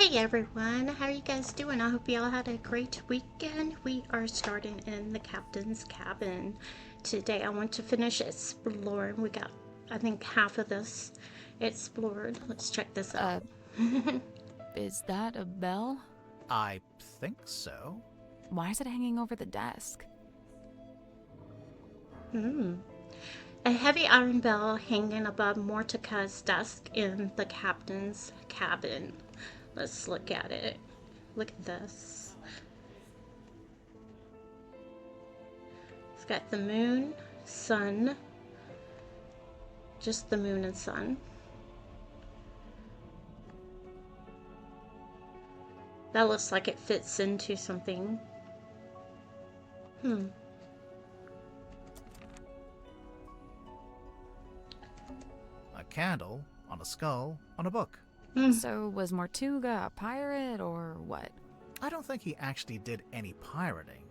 Hey everyone, how are you guys doing? I hope you all had a great weekend. We are starting in the captain's cabin. Today I want to finish exploring. We got, I think, half of this explored. Let's check this out. Is that a bell? I think so. Why is it hanging over the desk? A heavy iron bell hanging above Mortica's desk in the captain's cabin. Let's look at it. Look at this. It's got the moon, sun, just the moon and sun. That looks like it fits into something. A candle on a skull on a book. So was Mortuga a pirate or what? I don't think he actually did any pirating.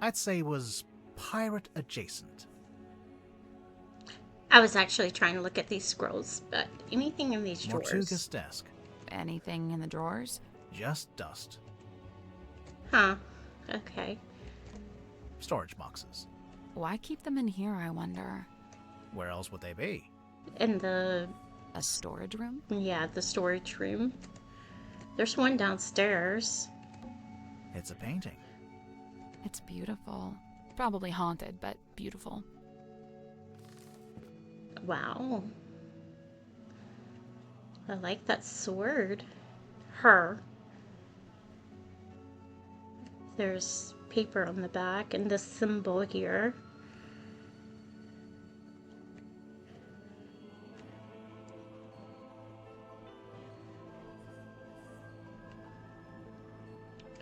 I'd say he was pirate adjacent. I was actually trying to look at these scrolls, but anything in these drawers? Mortuga's desk. Anything in the drawers? Just dust. Huh. Okay. Storage boxes. Why keep them in here, I wonder? Where else would they be? In the... A storage room? Yeah, the storage room. There's one downstairs. It's a painting. It's beautiful. Probably haunted, but beautiful. Wow. I like that sword. Her. There's paper on the back and this symbol here.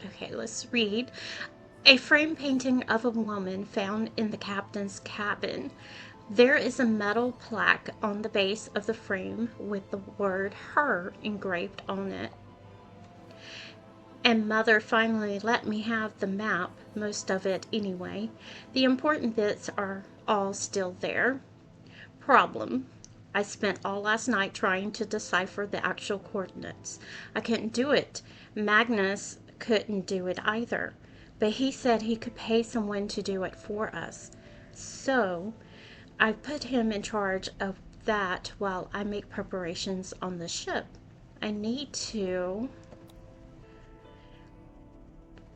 Okay, let's read. A frame painting of a woman found in the captain's cabin. There is a metal plaque on the base of the frame with the word her engraved on it. And Mother finally let me have the map, most of it anyway. The important bits are all still there. Problem. I spent all last night trying to decipher the actual coordinates. I couldn't do it. Magnus couldn't do it either, but he said he could pay someone to do it for us. So I put him in charge of that while I make preparations on the ship. I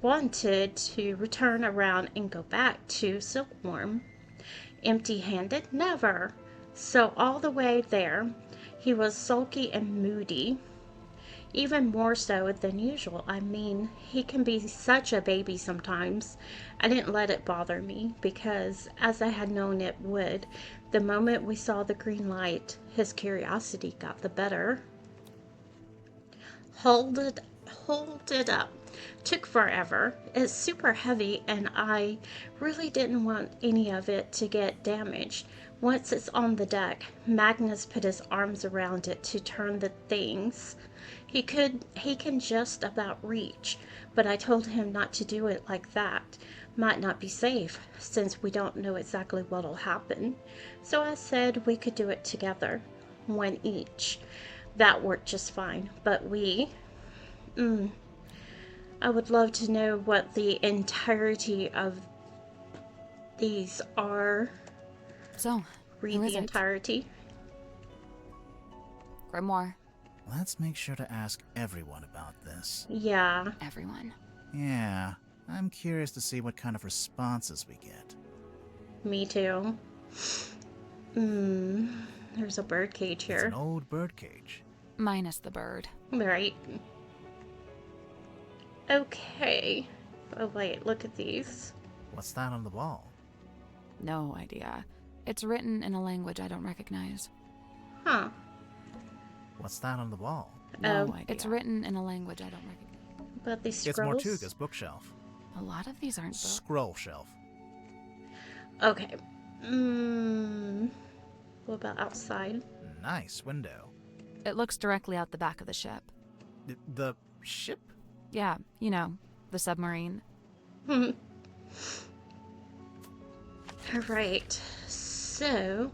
wanted to return around and go back to Silkworm. Empty-handed? Never. So all the way there, he was sulky and moody. Even more so than usual. I mean, he can be such a baby sometimes. I didn't let it bother me because, as I had known it would, the moment we saw the green light, his curiosity got the better. Hold it up. Took forever. It's super heavy and I really didn't want any of it to get damaged. Once it's on the deck, Magnus put his arms around it to turn the things. He can just about reach, but I told him not to do it like that. Might not be safe, since we don't know exactly what'll happen. So I said we could do it together, one each. That worked just fine, but I would love to know what the entirety of these are. So, Read who the is it? entirety. Grimoire. Let's make sure to ask everyone about this. Yeah. Everyone. Yeah, I'm curious to see what kind of responses we get. Me too. There's a bird cage It's here. an old birdcage. Minus the bird. Right. Okay. Oh wait, look at these. What's that on the wall? No idea. It's written in a language I don't recognize. Huh. What's that on the wall? No Oh. idea. It's written in a language I don't recognize. But these It's scrolls? Mortuga's bookshelf. A lot of these aren't books. Scroll shelf. Okay. What about outside? Nice window. It looks directly out the back of the ship. The ship? Yeah, you know, the submarine. Alright. So...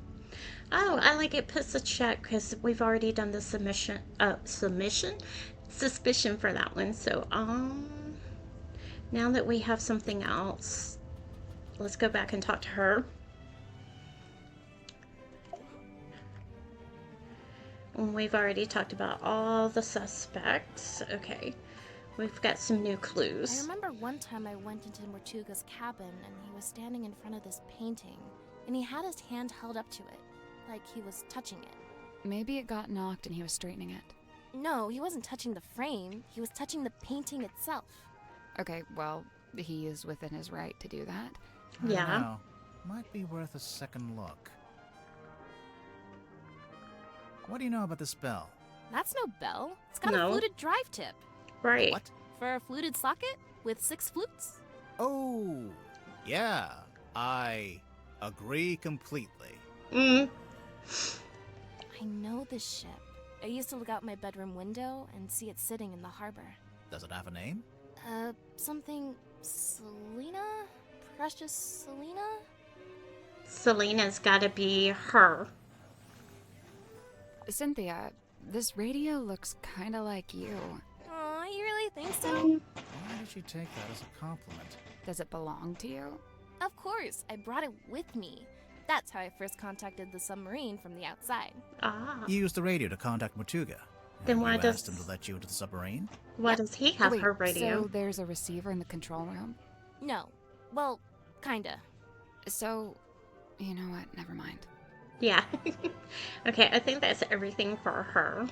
Oh, I like it puts a check because we've already done the submission. suspicion for that one. So, now that we have something else, let's go back and talk to her. We've already talked about all the suspects. Okay. We've got some new I clues. remember one time I went into Mortuga's cabin and he was standing in front of this painting, and he had his hand held up to it, like he was touching it. Maybe it got knocked and he was straightening it. No, he wasn't touching the frame, he was touching the painting itself. Okay, well, he is within his right to do that. I don't Yeah. know. Might be worth a second look. What do you know about this bell? That's no bell. It's got No. a fluted drive tip. Right. What? For a fluted socket with 6 flutes? Oh, yeah. I agree completely. Mm. I know this ship. I used to look out my bedroom window and see it sitting in the harbor. Does it have a name? Something Selena? Precious Selena? Selena's gotta be her. Cynthia, this radio looks kinda like you. Aw, you really think so? Why did you take that as a compliment? Does it belong to you? Of course, I brought it with me. That's how I first contacted the submarine from the outside. Ah. You used the radio to contact Mortuga. Then and why you does- asked him to let you into the submarine? Why Yep. does he have Wait, her radio? so there's a receiver in the control room? No. Well, kinda. So, you know what? Never mind. Yeah. Okay, I think that's everything for her.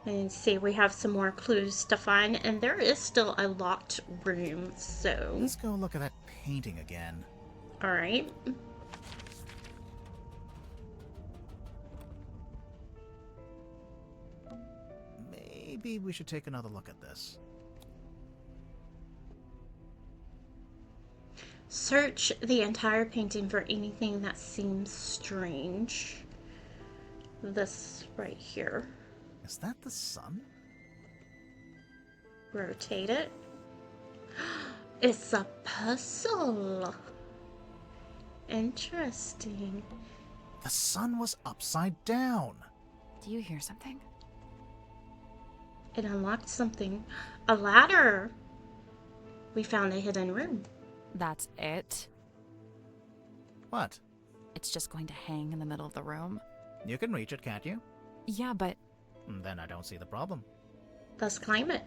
And see, we have some more clues to find, and there is still a locked room, so. Let's go look at that painting again. Alright. Maybe we should take another look at this. Search the entire painting for anything that seems strange. This right here. Is that the sun? Rotate it. It's a puzzle. Interesting. The sun was upside down. Do you hear something? It unlocked something. A ladder. We found a hidden room. That's it? What? It's just going to hang in the middle of the room? You can reach it, can't you? Yeah, but Then I don't see the problem. Let's climb it.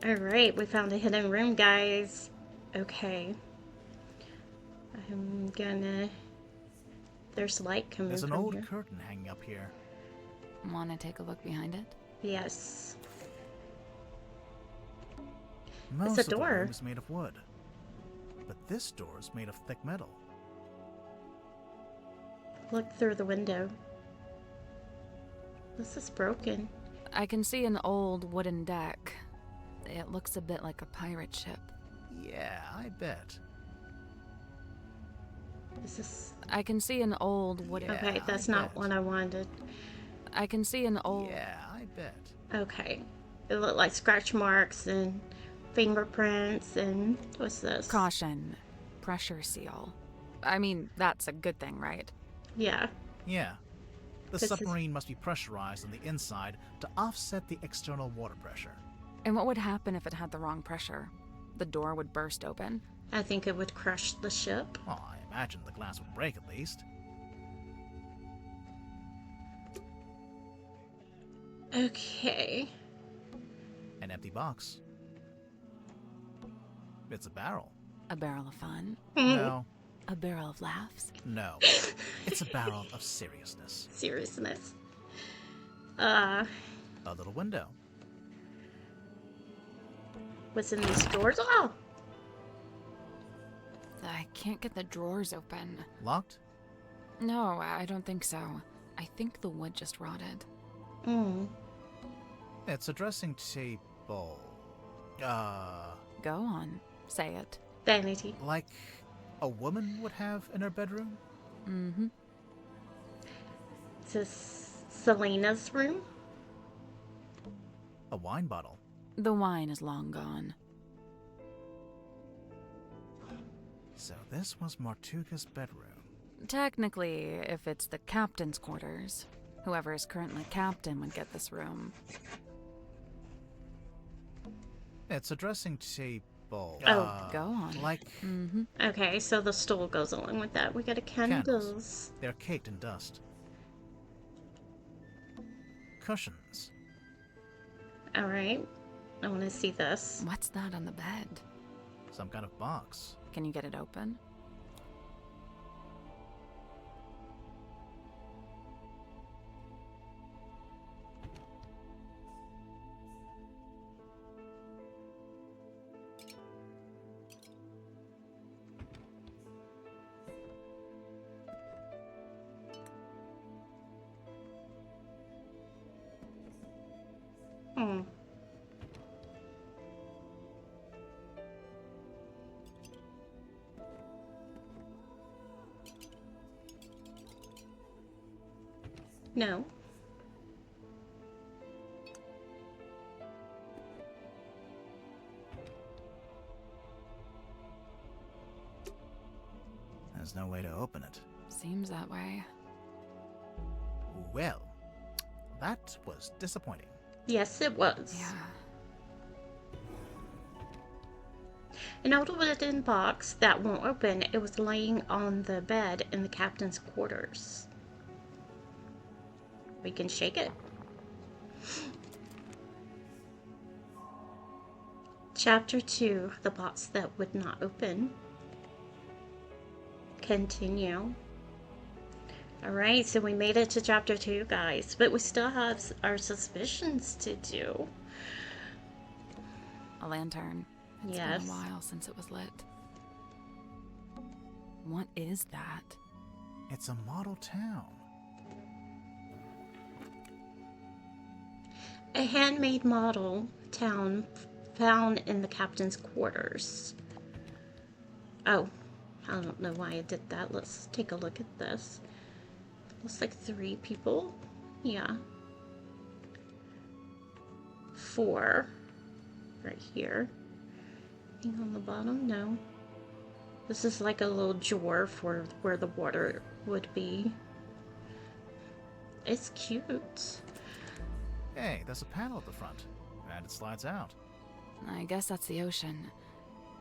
Alright, we found a hidden room, guys. Okay. I'm gonna... There's light coming There's an from old here. curtain hanging up here. want to take a look behind it? Yes. Most a of the door. room is made of wood. But this door is made of thick metal. Look through the window. This is broken. I can see an old wooden deck. It looks a bit like a pirate ship. Yeah, I bet. Is this... I can see an old wooden... Yeah, Okay, that's I not bet. what I wanted. I can see an old... Yeah, I bet. Okay. It looked like scratch marks and fingerprints and... What's this? Caution. Pressure seal. I mean, that's a good thing, right? Yeah. Yeah. The This is- submarine must be pressurized on the inside to offset the external water pressure. And what would happen if it had the wrong pressure? The door would burst open. I think it would crush the ship. Well, I imagine the glass would break at least. Okay. An empty box. It's a barrel. A barrel of fun. No, A barrel of laughs. no. It's a barrel of seriousness. Seriousness. A little window. What's in these doors? Oh! I can't get the drawers open. Locked? No, I don't think so. I think the wood just rotted. It's a dressing table. Go on. Say it. Vanity. Like a woman would have in her bedroom? Mm-hmm. Is this Selena's room? A wine bottle. The wine is long gone. So this was Martuga's bedroom. Technically, if it's the captain's quarters. Whoever is currently captain would get this room. It's a dressing table. Oh. Go on. Like Mm-hmm. Okay, so the stool goes along with that. We got a candles. they're caked in dust. Cushions. Alright. I want to see this. What's that on the bed? Some kind of box. Can you get it open? Hmm. No. There's no way to open it. Seems that way. Well, that was disappointing. Yes, it was. Yeah. An old wooden box that won't open. It was laying on the bed in the captain's quarters. We can shake it. Chapter 2, the box that would not open. Continue. Alright, so we made it to chapter 2, guys. But we still have our suspicions to do. A lantern. It's Yes. been a while since it was lit. What is that? It's a model town. A handmade model town found in the captain's quarters. Oh, I don't know why I did that. Let's take a look at this. Looks like 3 people. Yeah. 4. Right here. Anything on the bottom? No. This is like a little drawer for where the water would be. It's cute. Hey, there's a panel at the front. And it slides out. I guess that's the ocean.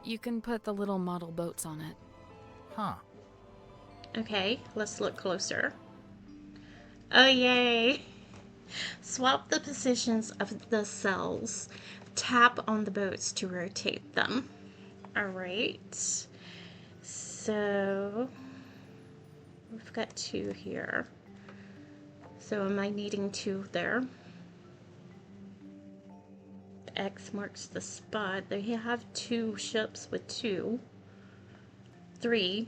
You can put the little model boats on it. Huh. Okay, let's look closer. Oh, yay! Swap the positions of the cells. Tap on the boats to rotate them. Alright. So, we've got 2 here. So am I needing 2 there? X marks the spot. They have 2 ships with 2. 3.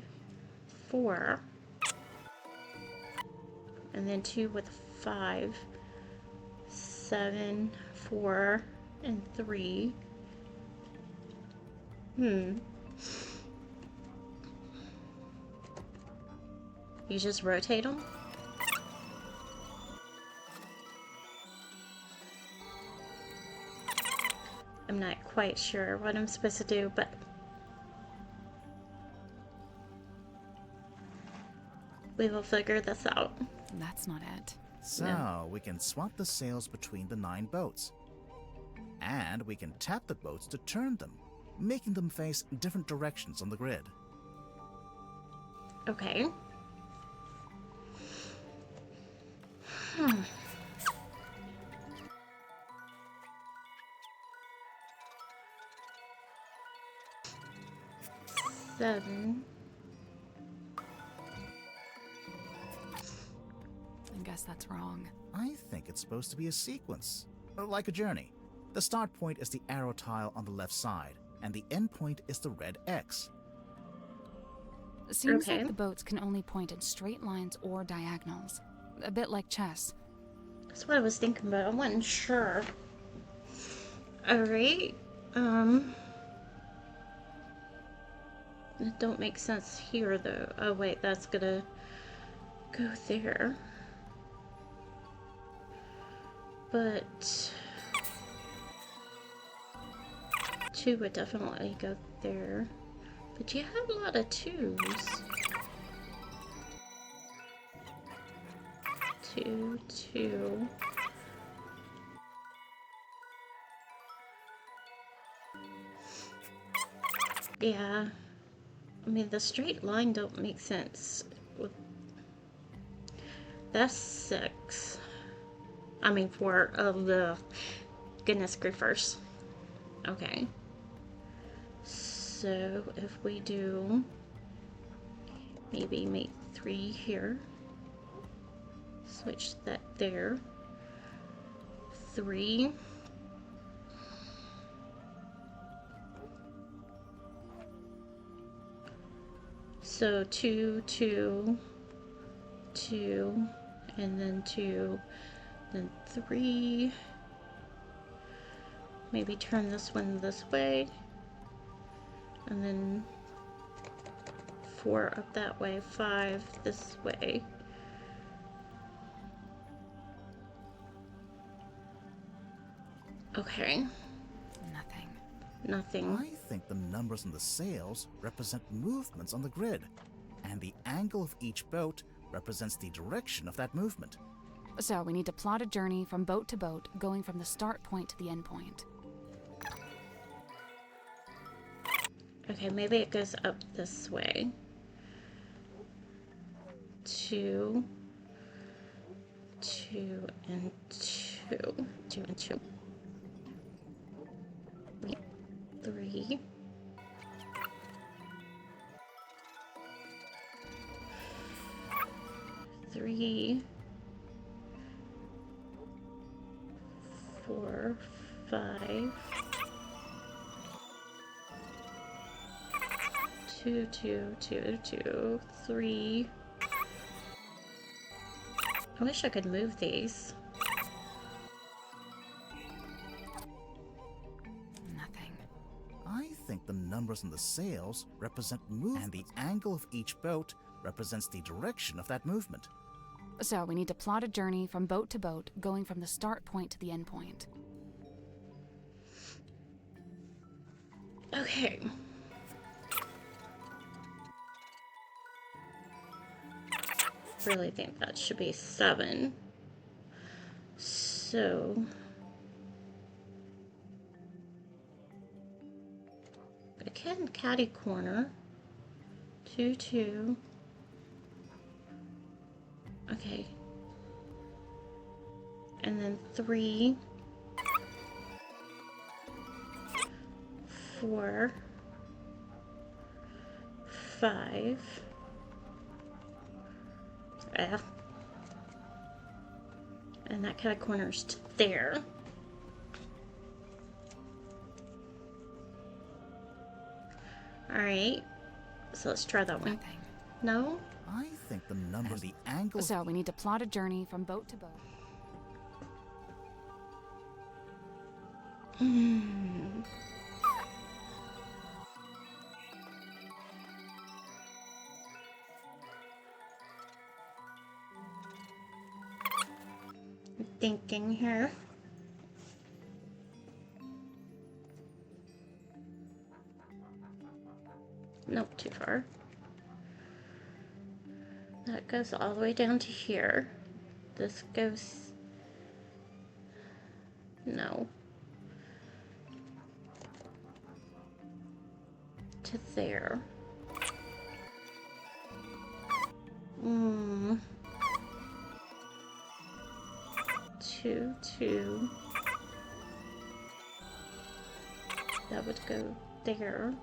4. And then 2 with 5. 7, 4, and 3. You just rotate them? I'm not quite sure what I'm supposed to do, but we will figure this out. That's not it. So, we can swap the sails between the 9 boats. And we can tap the boats to turn them, making them face different directions on the grid. Okay. Seven. I guess that's wrong. I think it's supposed to be a sequence, like a journey. The start point is the arrow tile on the left side, and the end point is the red X. Seems Okay. like the boats can only point in straight lines or diagonals. A bit like chess. That's what I was thinking, but I wasn't sure. Alright. It don't make sense here, though. Oh, wait, that's gonna go there. But 2 would definitely go there. But you have a lot of twos. 2, 2. Yeah. I mean, the straight line don't make sense. That's 6. I mean, 4 of the goodness griefers. Okay. So if we do maybe make 3 here, switch that there, 3. So 2, 2, 2, and then 2, then 3. Maybe turn this one this way, and then 4 up that way, 5 this way. Okay. Nothing. I think the numbers on the sails represent movements on the grid, and the angle of each boat represents the direction of that movement. So we need to plot a journey from boat to boat, going from the start point to the end point. Okay, maybe it goes up this way. 2, 2, and 2. 2 and 2. 3. 3, 4, 5. 2, 2, 2, 2, 3. I wish I could move these. I think the numbers on the sails represent movement, and the angle of each boat represents the direction of that movement. So we need to plot a journey from boat to boat, going from the start point to the end point. Okay. Really think that should be 7. So I can catty corner. 2, 2. Okay. And then 3, 4, 5. And that kind of corners to there. Alright. So let's try that one. No? I think the numbers, the angle. So we need to plot a journey from boat to boat. Thinking here. Nope, too far. That goes all the way down to here. This goes... No. To there. 2, 2. That would go there.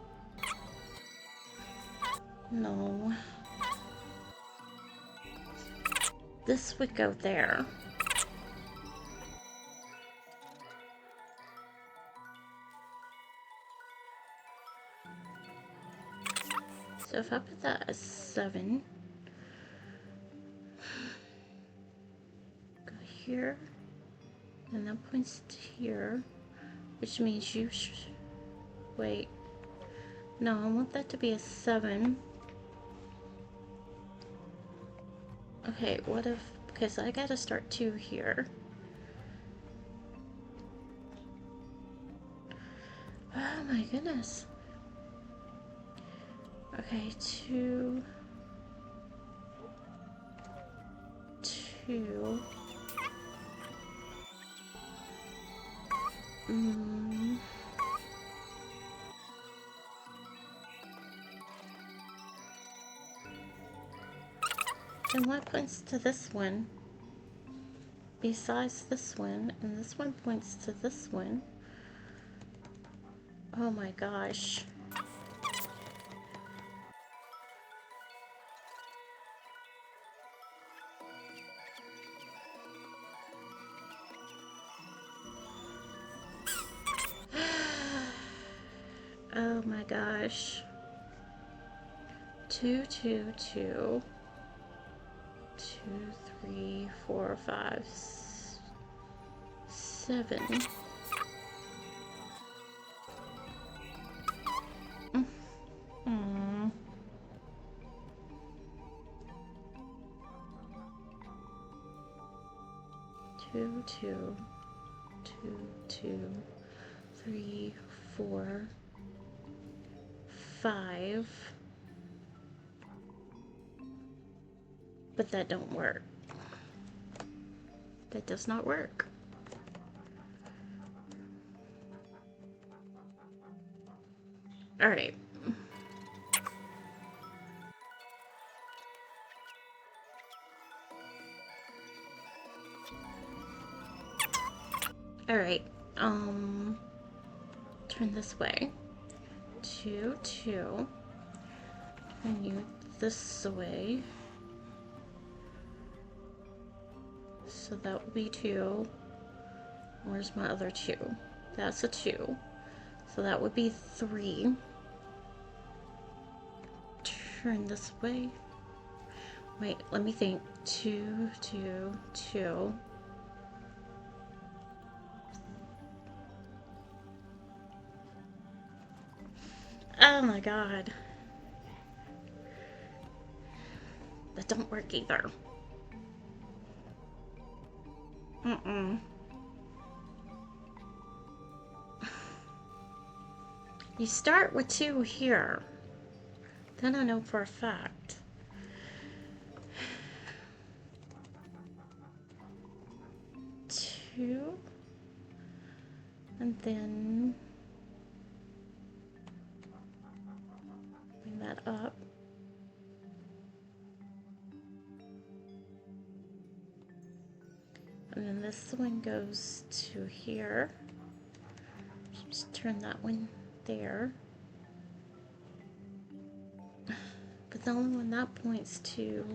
No. This would go there. So if I put that as 7, go here, and that points to here, which means you wait. No, I want that to be a 7. Okay, what if, because I gotta start 2 here. Oh my goodness. Okay, 2, 2. Mm. Then what points to this one? Besides this one, and this one points to this one. Oh my gosh. Oh my gosh. 2, 2, 2. 2, 3, 4, 5, 7. Mm. 2, 2, 2, 2, 3, 4, 5. But that don't work. That does not work. All right. All right. Turn this way. 2, 2. And you this way. So that would be 2. Where's my other 2? That's a 2. So that would be 3. Turn this way. Wait, let me think. 2, 2, 2. Oh my god. That don't work either. You start with 2 here. Then I know for a fact. Two. And then bring that up. And then this one goes to here. Just turn that one there. But the only one that points to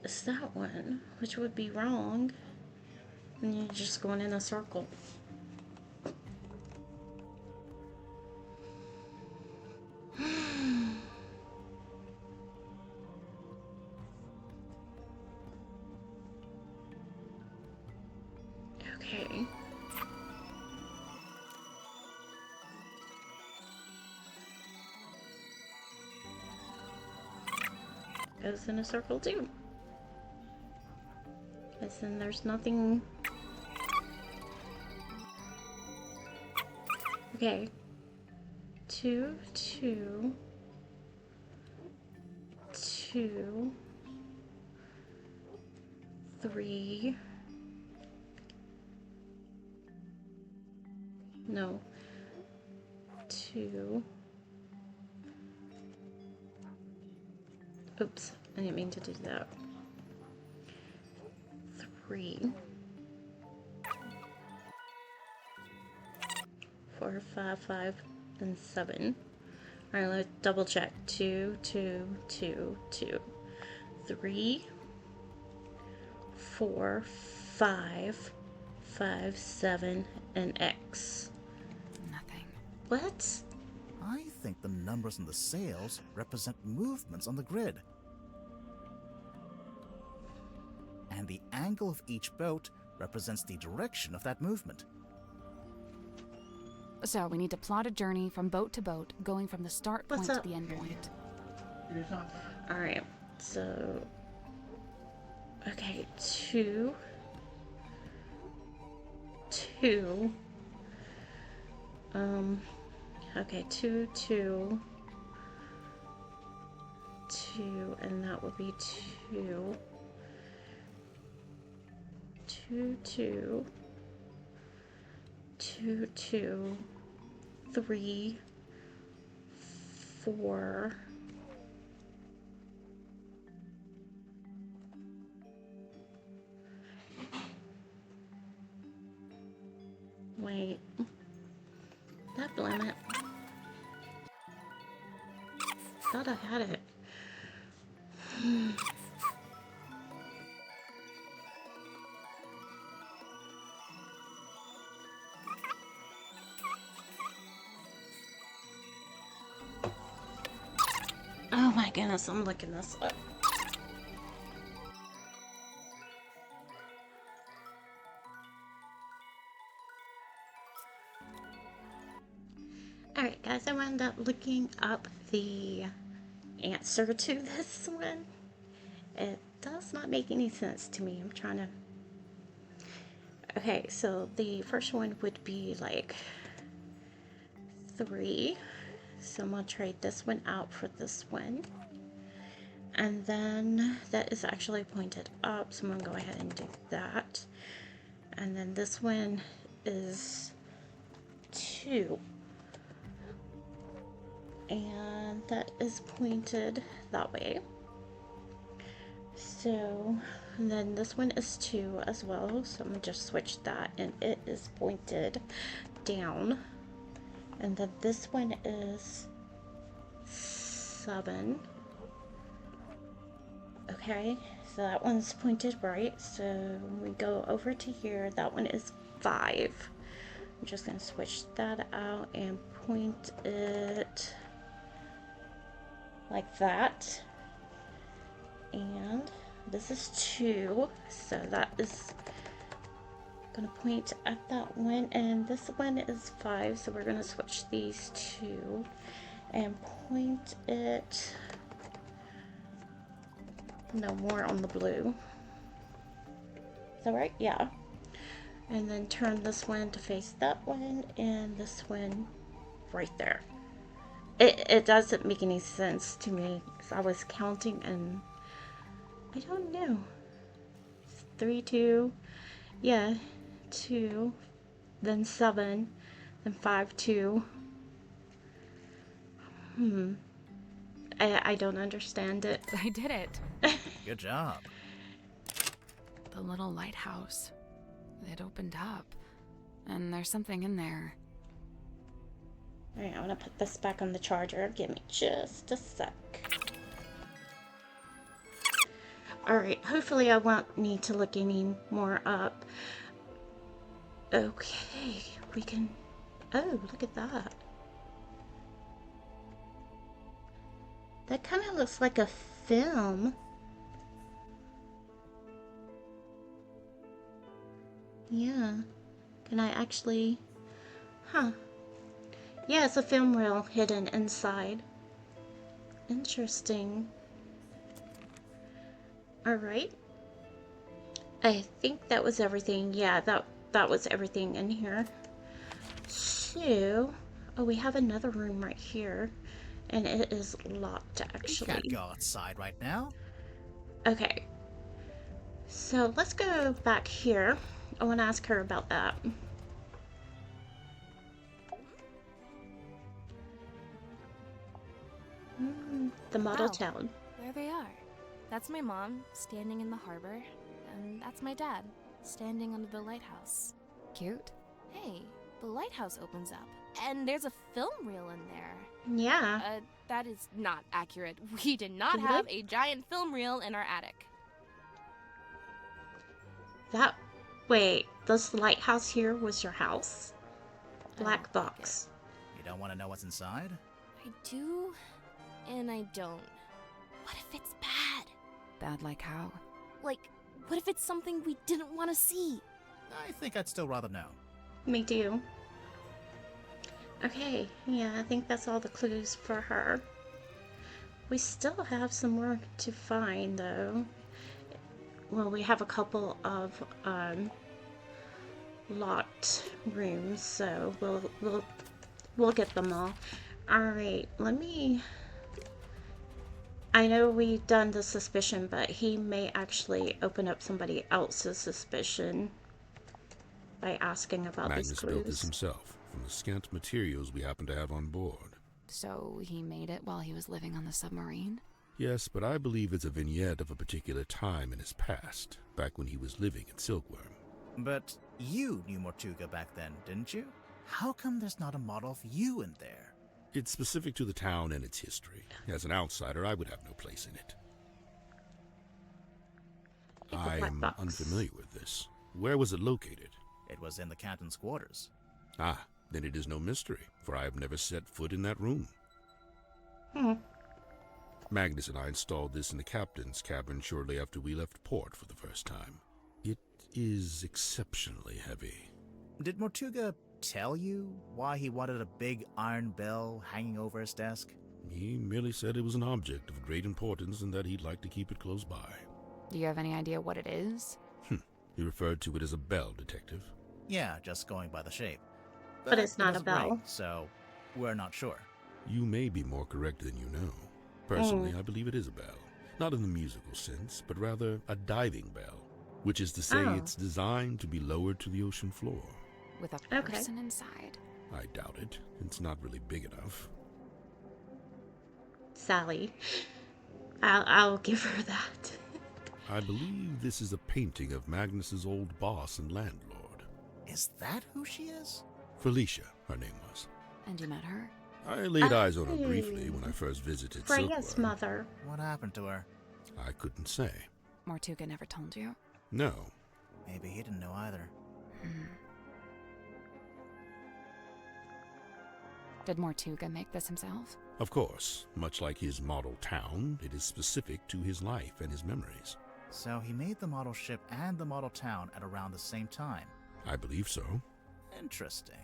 is that one, which would be wrong. And you're just going in a circle. Okay. Goes in a circle too. As then there's nothing. Okay. 2, 2, 2, 3. No. 2. Oops, I didn't mean to do that. 3. 4, 5, 5, and 7. Alright, let's double check. 2, 2, 2, 2, 3, 4, 5, 5, 7, and X. Nothing. What? I think the numbers on the sails represent movements on the grid. And the angle of each boat represents the direction of that movement. So we need to plot a journey from boat to boat, going from the start point What's to up? the end point. Alright, so. Okay, 2, 2. Okay, 2, 2, 2, and that would be 2. 2, 2. 2, 2. 3, 4. Wait. That limit. Thought I had it. Oh my goodness, I'm looking this up. Alright guys, I wound up looking up the answer to this one. It does not make any sense to me. I'm trying to... Okay, so the first one would be like 3. So I'm going to trade this one out for this one. And then that is actually pointed up, so I'm going to go ahead and do that. And then this one is 2. And that is pointed that way. So, and then this one is 2 as well, so I'm going to just switch that, and it is pointed down. And then this one is 7. Okay, so that one's pointed right. So when we go over to here, that one is 5. I'm just going to switch that out and point it like that. And this is 2, so that is going to point at that one. And this one is 5, so we're going to switch these 2 and point it no more on the blue. Is that right? Yeah. And then turn this one to face that one, and this one right there. It doesn't make any sense to me, because I was counting and I don't know. 3, 2, yeah, 2, then 7, then 5, 2. I don't understand it. I did it. Good job. The little lighthouse. It opened up. And there's something in there. Alright, I want to put this back on the charger. Give me just a sec. Alright, hopefully I won't need to look any more up. Okay, we can... Oh, look at that. That kind of looks like a film. Yeah. Can I actually... Huh. Yeah, it's a film reel hidden inside. Interesting. Alright. I think that was everything. Yeah, that was everything in here. So... Oh, we have another room right here. And it is locked, actually. You can't go outside right now. Okay. So, let's go back here. I want to ask her about that. The model Wow. town. There they are. That's my mom, standing in the harbor. And that's my dad, standing under the lighthouse. Cute. Hey, the lighthouse opens up. And there's a film reel in there. Yeah. That is not accurate. We did not Really? have a giant film reel in our attic. That... Wait, this lighthouse here was your house? I Black don't think box. You don't want to know what's inside? I do, and I don't. What if it's bad? Bad like how? Like, what if it's something we didn't want to see? I think I'd still rather know. Me too. Okay, yeah, I think that's all the clues for her. We still have some more to find, though. Well, we have a couple of locked rooms, so we'll get them all. All right, let me I know we've done the suspicion, but he may actually open up somebody else's suspicion by asking about these Magnus built this clues. himself from the scant materials we happen to have on board. So he made it while he was living on the submarine? Yes, but I believe it's a vignette of a particular time in his past, back when he was living in Silkworm. But you knew Mortuga back then, didn't you? How come there's not a model of you in there? It's specific to the town and its history. As an outsider, I would have no place in it. It's a black I'm box. unfamiliar with this. Where was it located? It was in the captain's quarters. Ah, then it is no mystery, for I have never set foot in that room. Hmm. Magnus and I installed this in the captain's cabin shortly after we left port for the first time. It is exceptionally heavy. Did Mortuga tell you why he wanted a big iron bell hanging over his desk? He merely said it was an object of great importance and that he'd like to keep it close by. Do you have any idea what it is? He referred to it as a bell, Detective. Yeah, just going by the shape. But it's it not a doesn't bell. ring, so we're not sure. You may be more correct than you know. Personally, I believe it is a bell. Not in the musical sense, but rather a diving bell, which is to say Oh. it's designed to be lowered to the ocean floor. With a Okay. person inside? I doubt it. It's not really big enough. Sally. I'll give her that. I believe this is a painting of Magnus's old boss and landlord. Is that who she is? Felicia, her name was. And you met her? I laid eyes on her briefly when I first visited Freya's Silkworm. mother. What happened to her? I couldn't say. Mortuga never told you? No. Maybe he didn't know either. Did Mortuga make this himself? Of course, much like his model town, it is specific to his life and his memories. So he made the model ship and the model town at around the same time. I believe so. Interesting.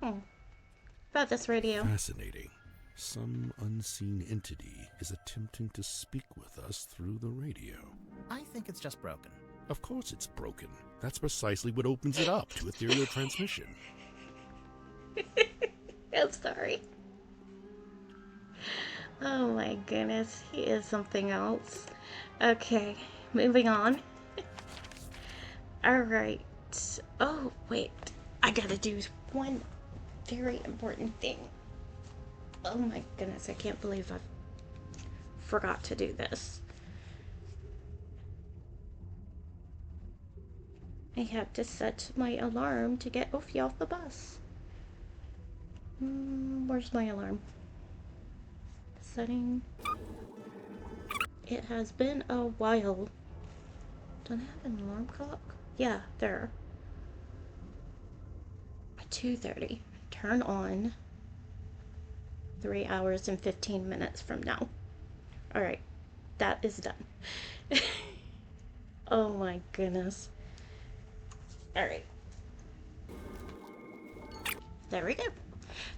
About this radio. Fascinating. Some unseen entity is attempting to speak with us through the radio. I think it's just broken. Of course it's broken. That's precisely what opens it up to ethereal transmission. I'm sorry. Oh my goodness, he is something else. Okay, moving on. Alright. Oh, wait. I gotta do one very important thing. Oh my goodness, I can't believe I forgot to do this. I have to set my alarm to get Ophi off the bus. Where's my alarm? Setting. It has been a while. Don't I have an alarm clock? Yeah, there. 2:30. Turn on. 3 hours and 15 minutes from now. Alright, that is done. Oh my goodness. Alright. There we go.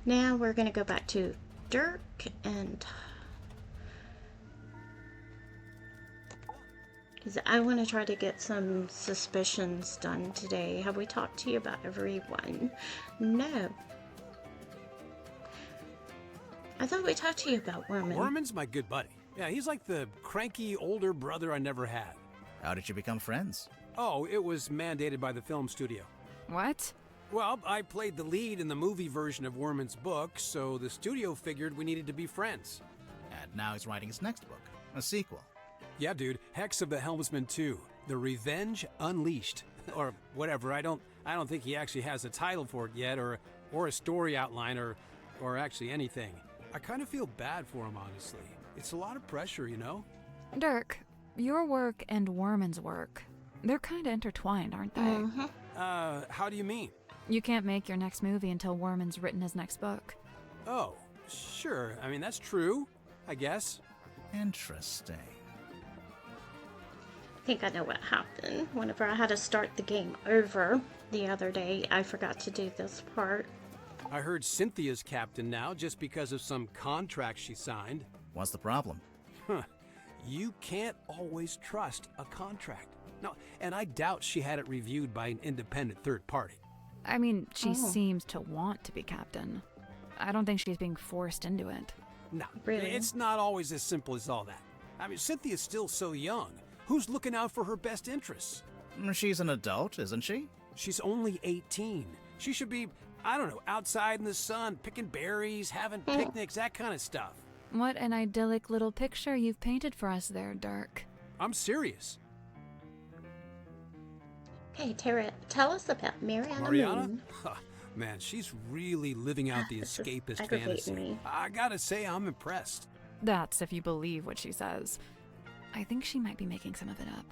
Now we're gonna go back to Dirk and... because I want to try to get some suspicions done today. Have we talked to you about everyone? No. I thought we talked to you about Worman. Worman's my good buddy. Yeah, he's like the cranky older brother I never had. How did you become friends? Oh, it was mandated by the film studio. What? Well, I played the lead in the movie version of Worman's book, so the studio figured we needed to be friends. And now he's writing his next book, a sequel. Yeah, dude, Hex of the Helmsman 2, The Revenge Unleashed. Or whatever, I don't think he actually has a title for it yet, or a story outline, or actually anything. I kind of feel bad for him, honestly. It's a lot of pressure, you know? Dirk, your work and Worman's work, they're kind of intertwined, aren't they? How do you mean? You can't make your next movie until Worman's written his next book. Oh, sure. I mean, that's true, I guess. Interesting. I think I know what happened. Whenever I had to start the game over the other day, I forgot to do this part. I heard Cynthia's captain now just because of some contract she signed. What's the problem? Huh. You can't always trust a contract. No, and I doubt she had it reviewed by an independent third party. I mean, she seems to want to be captain. I don't think she's being forced into it. No, Really? it's not always as simple as all that. I mean, Cynthia's still so young. Who's looking out for her best interests? She's an adult, isn't she? She's only 18. She should be, I don't know, outside in the sun, picking berries, having picnics, that kind of stuff. What an idyllic little picture you've painted for us there, Dirk. I'm serious. Hey, Tara, tell us about Mariana Mariana? Moon. Huh, man, she's really living out the This is escapist aggravating fantasy. me. I gotta say, I'm impressed. That's if you believe what she says. I think she might be making some of it up.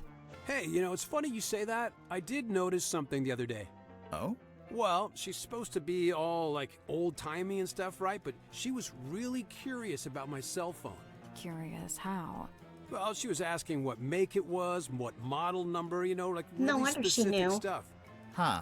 Hey, you know, it's funny you say that. I did notice something the other day. Oh? Well, she's supposed to be all like old-timey and stuff, right? But she was really curious about my cell phone. Curious how? Well, she was asking what make it was, what model number, you know, like No really wonder she specific knew. stuff. Huh.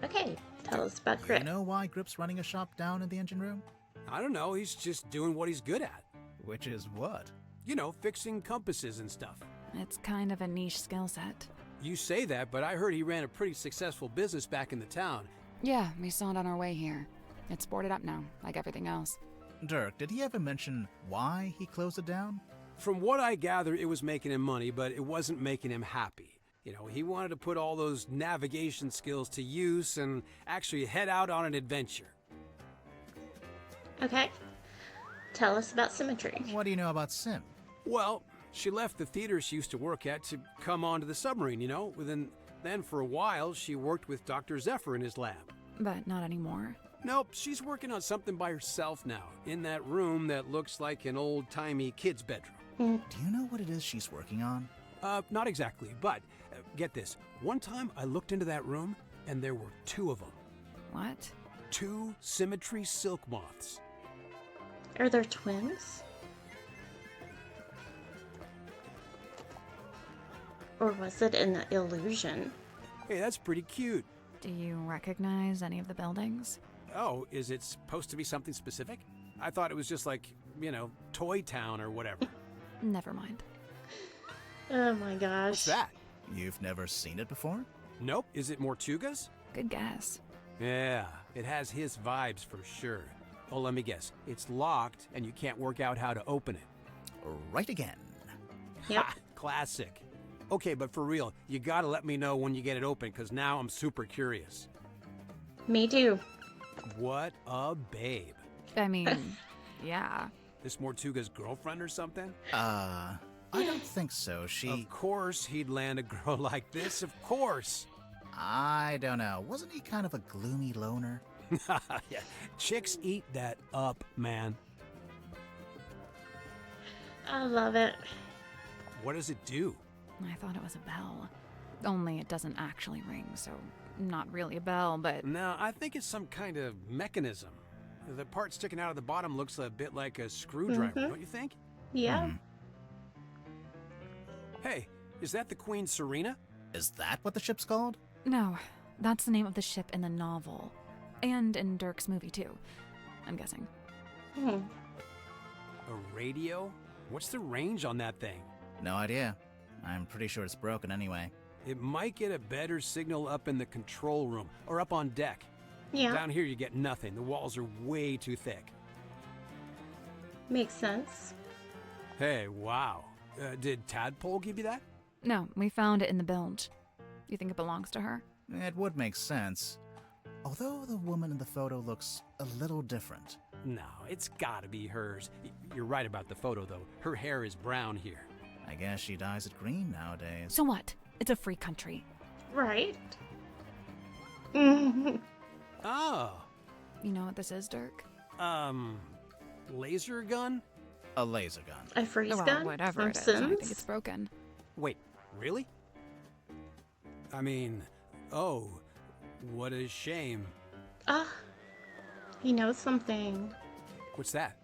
Okay, tell us about You Grip. know why Grip's running a shop down in the engine room? I don't know, he's just doing what he's good at. Which is what? You know, fixing compasses and stuff. It's kind of a niche skill set. You say that, but I heard he ran a pretty successful business back in the town. Yeah, we saw it on our way here. It's boarded up now, like everything else. Dirk, did he ever mention why he closed it down? From what I gather, it was making him money, but it wasn't making him happy. You know, he wanted to put all those navigation skills to use and actually head out on an adventure. Okay, tell us about Symmetry. What do you know about Sim? Well, she left the theater she used to work at to come onto the submarine, you know. Then for a while, she worked with Dr. Zephyr in his lab. But not anymore. Nope, she's working on something by herself now, in that room that looks like an old-timey kid's bedroom. Do you know what it is she's working on? Not exactly, but get this. One time I looked into that room, and there were two of them. What? 2 Symmetry silk moths. Are there twins? Or was it an illusion? Hey, that's pretty cute. Do you recognize any of the buildings? Oh, is it supposed to be something specific? I thought it was just like, you know, Toy Town or whatever. Never mind. Oh my gosh. What's that? You've never seen it before? Nope. Is it Mortuga's? Good guess. Yeah, it has his vibes for sure. Oh, let me guess. It's locked and you can't work out how to open it. Right again. Yep. Ha! Classic. Okay, but for real, you gotta let me know when you get it open, because now I'm super curious. Me too. What a babe. I mean, yeah. This Mortuga's girlfriend or something? I don't think so. Of course he'd land a girl like this, of course. I don't know. Wasn't he kind of a gloomy loner? Yeah, chicks eat that up, man. I love it. What does it do? I thought it was a bell. Only it doesn't actually ring, so not really a bell, but No, I think it's some kind of mechanism. The part sticking out of the bottom looks a bit like a screwdriver, don't you think? Yeah. Hey, is that the Queen Serena? Is that what the ship's called? no. That's the name of the ship in the novel. And in Dirk's movie, too. I'm guessing. Hmm. A radio? What's the range on that thing? No idea. I'm pretty sure it's broken anyway. It might get a better signal up in the control room or up on deck. Yeah. Down here you get nothing. The walls are way too thick. Makes sense. Hey, wow. Did Tadpole give you that? No, we found it in the bilge. You think it belongs to her? It would make sense. Although the woman in the photo looks a little different. No, it's gotta be hers. You're right about the photo, though. Her hair is brown here. I guess she dyes it green nowadays. So what? It's a free country. Right. Oh, You know what this is, Dirk? laser gun? A laser gun. A freeze Well, gun whatever from it is, I Sims? think it's broken. Wait, really? I mean, oh, what a shame. Ah, he knows something. What's that?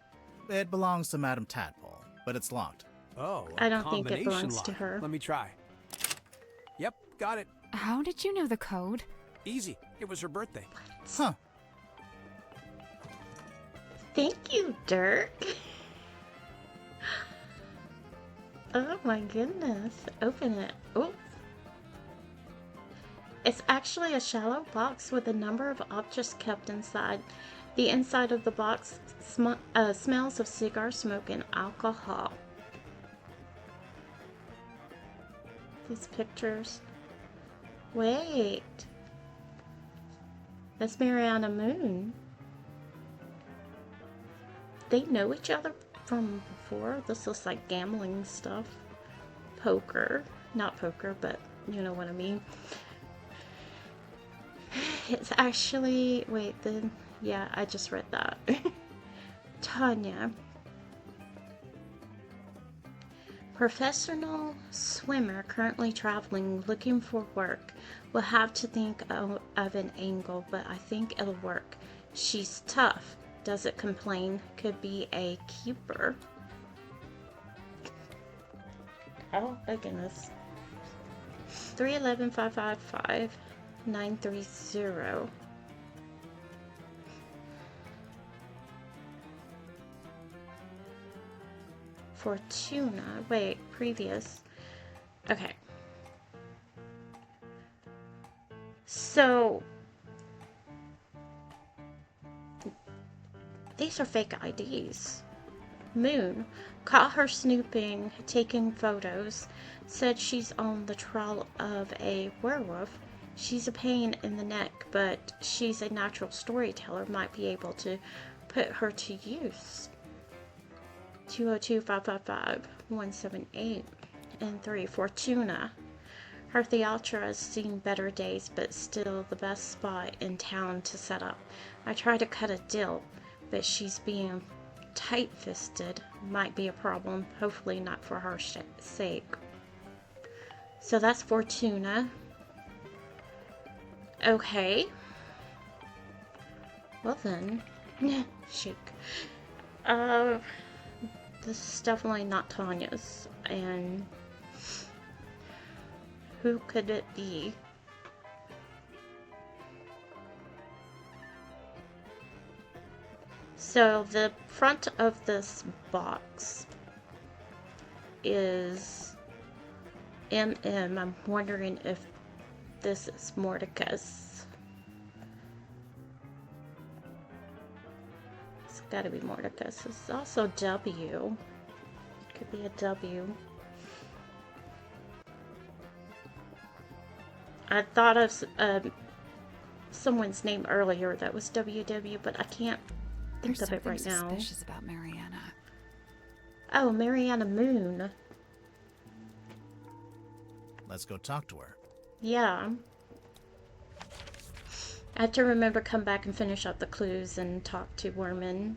It belongs to Madame Tadpole, but it's locked. Oh, I a don't think it combination belongs to lock. her. Let me try. Yep, got it. How did you know the code? Easy. It was her birthday. Huh. Thank you, Dirk. Oh my goodness. Open it. Oops. It's actually a shallow box with a number of objects kept inside. The inside of the box smells of cigar smoke and alcohol. These pictures. Wait. That's Mariana Moon. They know each other from before. This looks like gambling stuff. Poker. Not poker, but you know what I mean. It's actually, wait, yeah, I just read that. Tanya. Professional swimmer currently traveling looking for work. We'll have to think of an angle, but I think it'll work. She's tough. Doesn't complain. Could be a keeper. Oh my goodness. 311-555-930. Fortuna. Wait, previous. Okay. So these are fake IDs. Moon caught her snooping, taking photos, said she's on the trail of a werewolf. She's a pain in the neck, but she's a natural storyteller, might be able to put her to use. 202-555-178 and 3. Fortuna. Her theatre has seen better days, but still the best spot in town to set up. I tried to cut a deal, but she's being tight-fisted. Might be a problem. Hopefully not for her sake. So that's Fortuna. Okay. Well then. Shake. This is definitely not Tanya's. And who could it be? So the front of this box is MM. I'm wondering if this is Mordecus. It's gotta be Mordecus. It's also W. Could be a W. I thought of someone's name earlier that was WW, but I can't think of it right now. There's something suspicious about Mariana. Oh, Mariana Moon. Let's go talk to her. Yeah. I have to remember come back and finish up the clues and talk to Werman.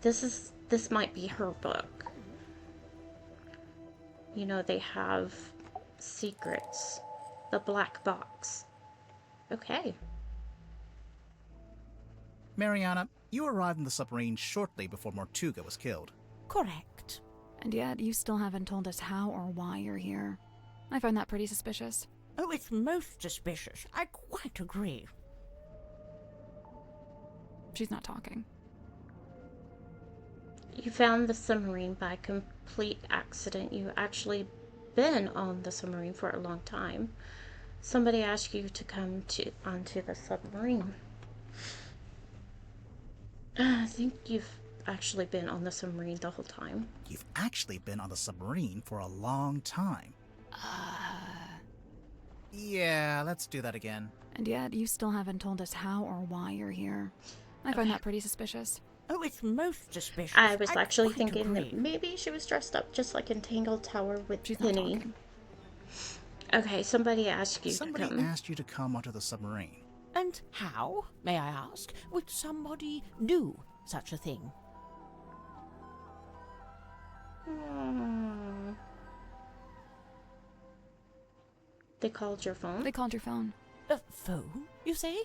This might be her book. You know, they have secrets. The black box. Okay. Mariana, you arrived in the submarine shortly before Mortuga was killed. Correct. And yet, you still haven't told us how or why you're here. I find that pretty suspicious. Oh, it's most suspicious. I quite agree. She's not talking. You found the submarine by complete accident. You actually been on the submarine for a long time. Somebody asked you to come onto the submarine. I think you've actually been on the submarine the whole time. You've actually been on the submarine for a long time. Yeah, let's do that again. And yet, you still haven't told us how or why you're here. I find that pretty suspicious. Oh, it's most suspicious. I was actually quite thinking agree. that maybe she was dressed up just like in Tangled Tower with She's not Penny. talking. Okay, somebody asked you Somebody to come. asked you to come onto the submarine. And how, may I ask, would somebody do such a thing? They called your phone? They called your phone. A phone, you say?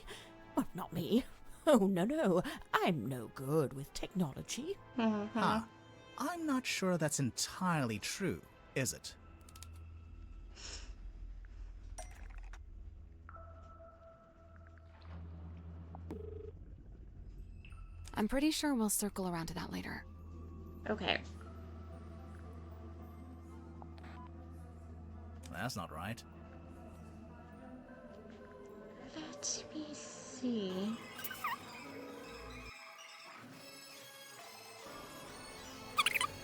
Well, not me. Oh, no. I'm no good with technology. Huh. I'm not sure that's entirely true, is it? I'm pretty sure we'll circle around to that later. Okay. That's not right. Let me see.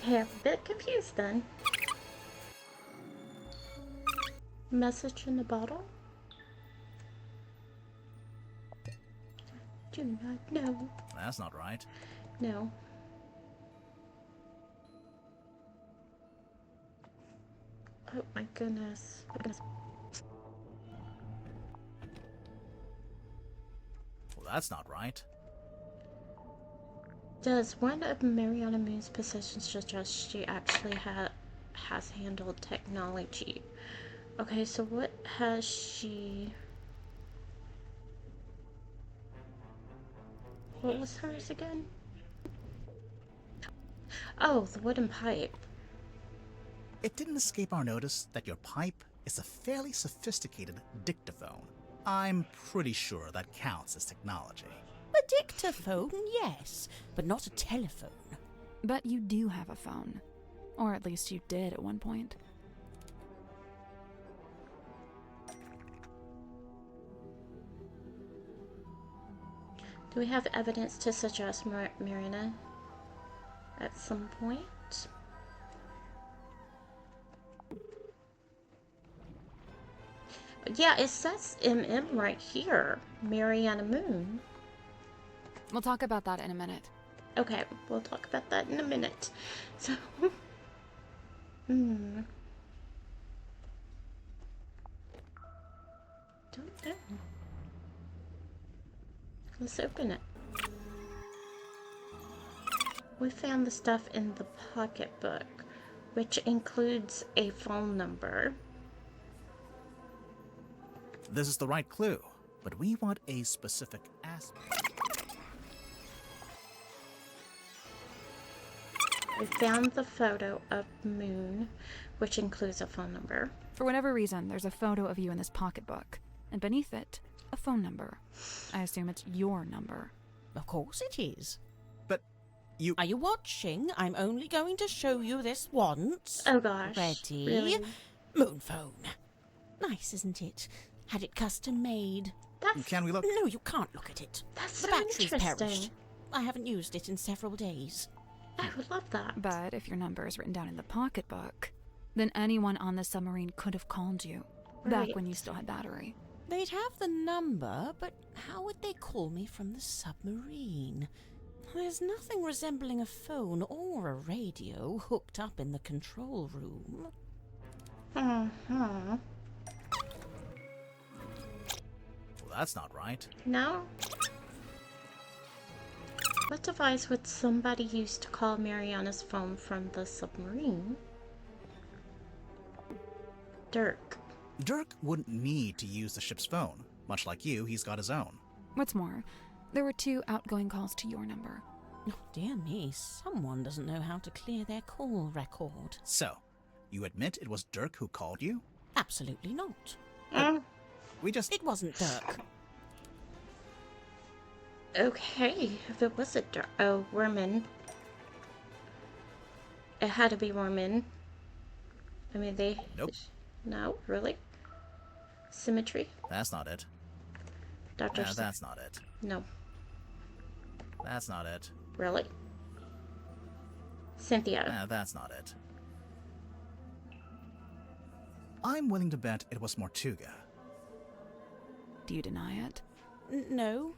Okay, I'm a bit confused then. Message in the bottle? Do not know. That's not right. No. Oh my goodness. Well, that's not right. Does one of Mariana Moon's possessions suggest she actually has handled technology? Okay, so what has she... What was hers again? Oh, the wooden pipe. It didn't escape our notice that your pipe is a fairly sophisticated dictaphone. I'm pretty sure that counts as technology. A dictaphone, yes, but not a telephone. But you do have a phone. Or at least you did at one point. Do we have evidence to suggest Marina at some point? Yeah, it says MM right here. Mariana Moon. We'll talk about that in a minute. Okay, we'll talk about that in a minute. So, Don't know. Let's open it. We found the stuff in the pocketbook, which includes a phone number. This is the right clue, but we want a specific aspect. We found the photo of Moon, which includes a phone number. For whatever reason, there's a photo of you in this pocketbook, and beneath it, a phone number. I assume it's your number. Of course it is. But you... Are you watching? I'm only going to show you this once. Oh gosh. Ready? Really? Moon phone. Nice, isn't it? Had it custom made. Can we look? No, you can't look at it. That's The so battery's interesting. perished. I haven't used it in several days. I would love that. But if your number is written down in the pocketbook, then anyone on the submarine could have called you. Right. Back when you still had battery. They'd have the number, but how would they call me from the submarine? There's nothing resembling a phone or a radio hooked up in the control room. Well, that's not right. No? What device would somebody use to call Mariana's phone from the submarine? Dirk. Dirk wouldn't need to use the ship's phone. Much like you, he's got his own. What's more, there were 2 outgoing calls to your number. Oh, dear me, someone doesn't know how to clear their call record. So, you admit it was Dirk who called you? Absolutely not. We just... It wasn't Dirk. Okay, if it was a oh, Worman. It had to be Worman. I mean, they... Nope. No, really? Symmetry? That's not it. Dr. That's not it. No, That's not it. really? Cynthia. That's not it. I'm willing to bet it was Mortuga. Do you deny it? No.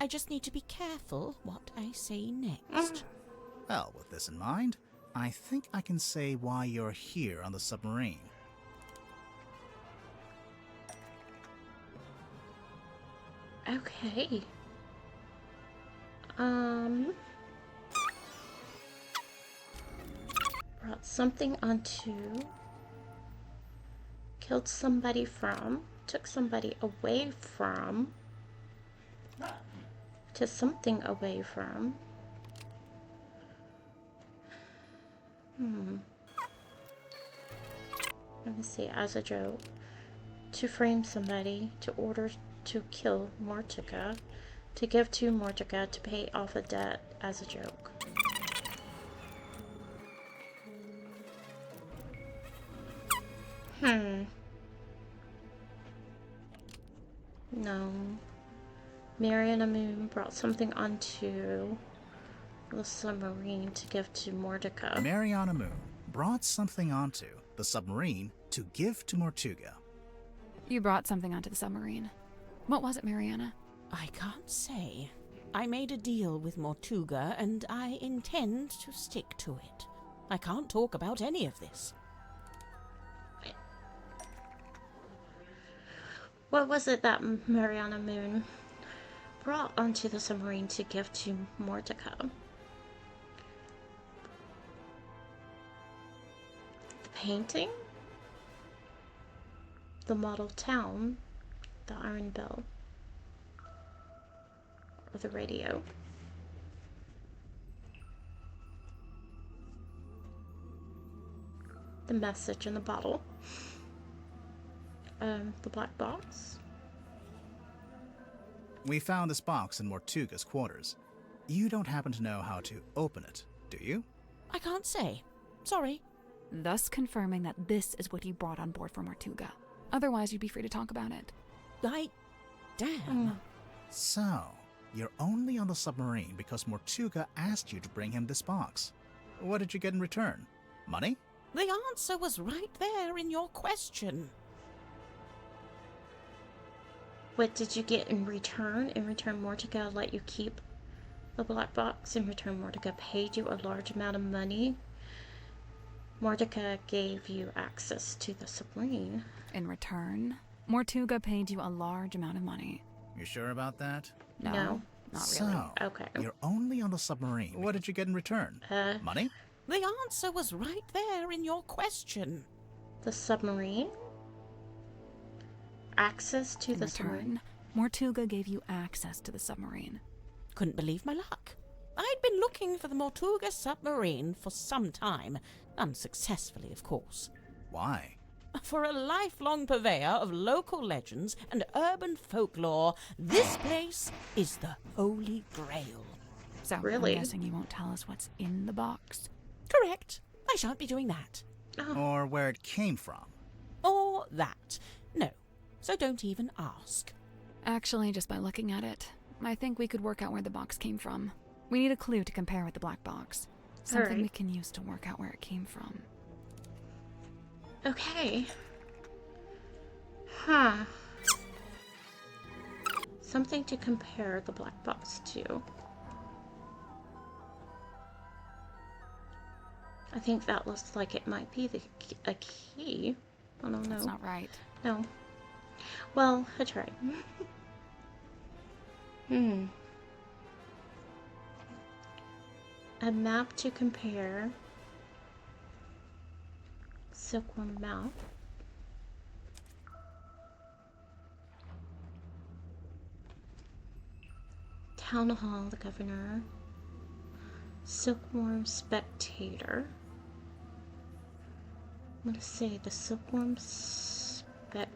I just need to be careful what I say next. Well, with this in mind, I think I can say why you're here on the submarine. Okay. Brought something onto... Killed somebody from... Took somebody away from... To something away from... Let me see, as a joke. To frame somebody, to order to kill Mortica, to give to Mortica to pay off a debt as a joke. No. Mariana Moon brought something onto the submarine to give to Mordecai. Mariana Moon brought something onto the submarine to give to Mortuga. You brought something onto the submarine. What was it, Mariana? I can't say. I made a deal with Mortuga, and I intend to stick to it. I can't talk about any of this. What was it that Mariana Moon brought onto the submarine to give to Mordecai? The painting? The model town? The Iron Bell? Or the radio? The message in the bottle? The black box? We found this box in Mortuga's quarters. You don't happen to know how to open it, do you? I can't say. Sorry. Thus confirming that this is what you brought on board for Mortuga. Otherwise, you'd be free to talk about it. Damn. So, you're only on the submarine because Mortuga asked you to bring him this box. What did you get in return? Money? The answer was right there in your question. What did you get in return? In return, Mordecai let you keep the black box. In return, Mordecai paid you a large amount of money. Mordecai gave you access to the submarine. In return, Mortuga paid you a large amount of money. You sure about that? No. Not really. So, Okay. you're only on the submarine. What did you get in return? Money? The answer was right there in your question. The submarine? Access to In the submarine? return, Mortuga gave you access to the submarine. Couldn't believe my luck. I'd been looking for the Mortuga submarine for some time. Unsuccessfully, of course. Why? For a lifelong purveyor of local legends and urban folklore, this place is the Holy Grail. So, Really? I'm guessing you won't tell us what's in the box. Correct. I shan't be doing that. Or where it came from? Or that. No. So don't even ask. Actually, just by looking at it, I think we could work out where the box came from. We need a clue to compare with the black box. Something we Alright. can use to work out where it came from. Okay. Huh. Something to compare the black box to. I think that looks like it might be a key. I don't know. That's not right. No. Well, I tried. A map to compare. Silkworm map. Town Hall, the governor. Silkworm spectator. I'm gonna say the silkworm spectator.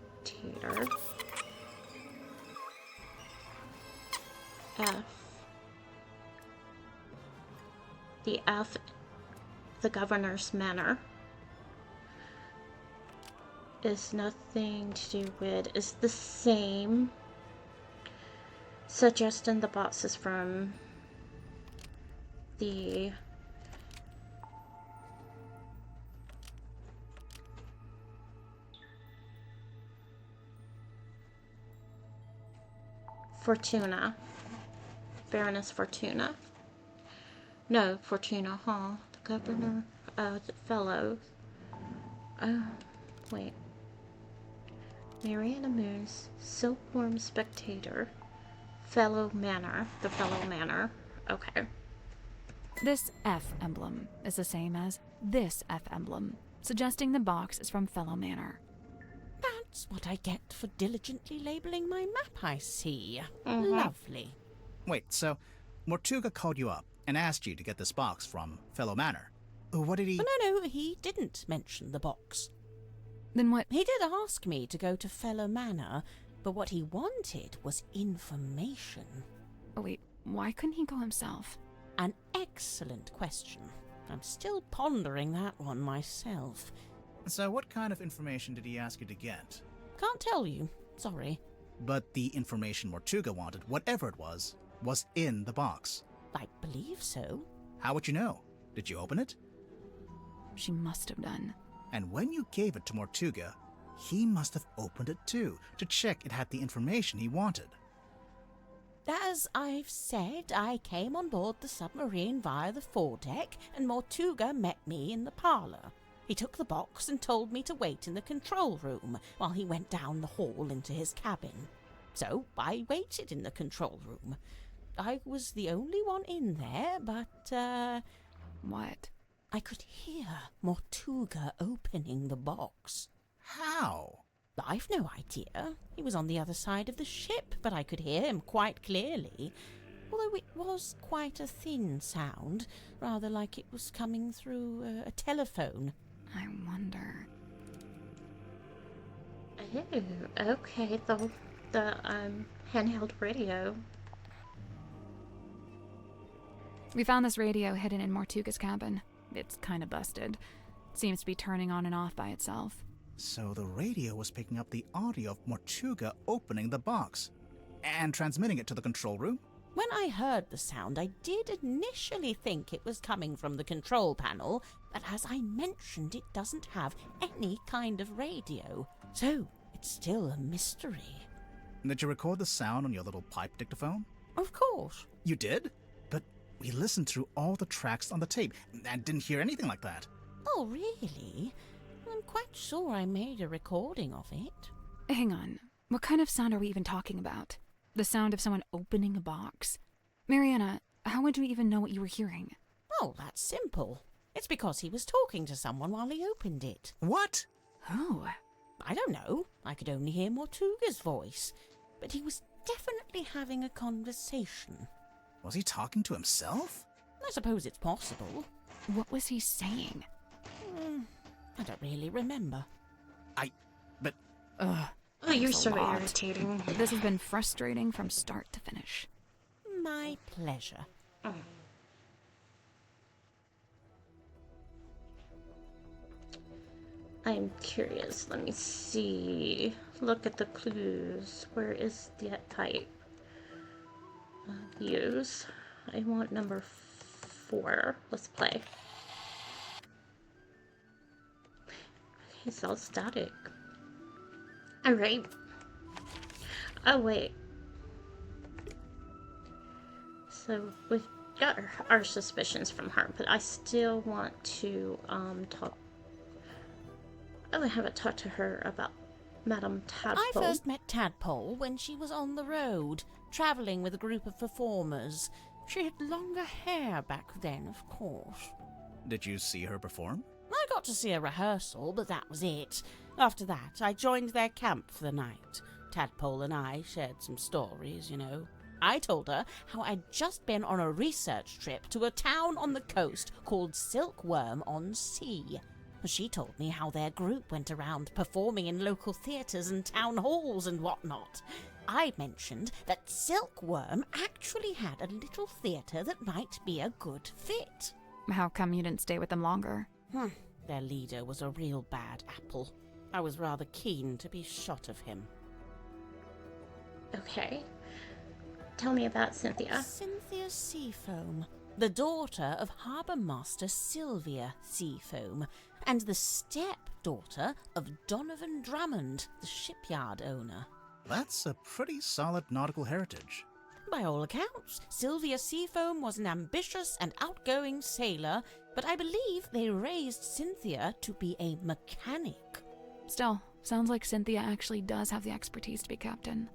F. The F, the governor's manor, is nothing to do with, is the same. Suggesting the boxes from the Fortuna. Baroness Fortuna. No, Fortuna Hall. The governor. The fellows. Wait. Mariana Moon's Silkworm Spectator. Fellow Manor. The Fellow Manor. Okay. This F emblem is the same as this F emblem, suggesting the box is from Fellow Manor. That's what I get for diligently labeling my map, I see. Lovely. Wait, so Mortuga called you up and asked you to get this box from Fellow Manor. What did he... No, he didn't mention the box. Then what? He did ask me to go to Fellow Manor, but what he wanted was information. Oh wait, why couldn't he go himself? An excellent question. I'm still pondering that one myself. So what kind of information did he ask you to get? Can't tell you. Sorry. But the information Mortuga wanted, whatever it was in the box. I believe so. How would you know? Did you open it? She must have done. And when you gave it to Mortuga, he must have opened it too, to check it had the information he wanted. As I've said, I came on board the submarine via the foredeck, and Mortuga met me in the parlour. He took the box and told me to wait in the control room while he went down the hall into his cabin. So I waited in the control room. I was the only one in there, but, What? I could hear Mortuga opening the box. How? I've no idea. He was on the other side of the ship, but I could hear him quite clearly. Although it was quite a thin sound, rather like it was coming through a telephone. I wonder. Oh, okay. The handheld radio. We found this radio hidden in Mortuga's cabin. It's kind of busted. It seems to be turning on and off by itself. So the radio was picking up the audio of Mortuga opening the box and transmitting it to the control room? When I heard the sound, I did initially think it was coming from the control panel, but as I mentioned, it doesn't have any kind of radio. So it's still a mystery. Did you record the sound on your little pipe dictaphone? Of course. You did? But we listened through all the tracks on the tape and didn't hear anything like that. Oh, really? I'm quite sure I made a recording of it. Hang on. What kind of sound are we even talking about? The sound of someone opening a box? Mariana, how would you even know what you were hearing? Oh, that's simple. It's because he was talking to someone while he opened it. What? Who? I don't know. I could only hear Mortuga's voice. But he was definitely having a conversation. Was he talking to himself? I suppose it's possible. What was he saying? I don't really remember. But Ugh. Oh, you're Thanks a so lot. irritating. This has been frustrating from start to finish. My pleasure. I'm curious. Let me see. Look at the clues. Where is that type? Use. I want number 4. Let's play. Okay, it's all static. Alright. Oh, wait. So, we've got our suspicions from her, but I still want to, talk. Oh, I haven't talked to her about Madame Tadpole. I first met Tadpole when she was on the road, travelling with a group of performers. She had longer hair back then, of course. did you see her perform? I got to see a rehearsal, but that was it. After that, I joined their camp for the night. Tadpole and I shared some stories, you know. I told her how I'd just been on a research trip to a town on the coast called Silkworm-on-Sea. She told me how their group went around performing in local theatres and town halls and whatnot. I mentioned that Silkworm actually had a little theatre that might be a good fit. How come you didn't stay with them longer? Their leader was a real bad apple. I was rather keen to be shot of him. Okay. Tell me about Cynthia. Cynthia Seafoam, the daughter of Harbour Master Sylvia Seafoam, and the stepdaughter of Donovan Drummond, the shipyard owner. That's a pretty solid nautical heritage. By all accounts, Sylvia Seafoam was an ambitious and outgoing sailor, but I believe they raised Cynthia to be a mechanic. Still, sounds like Cynthia actually does have the expertise to be captain.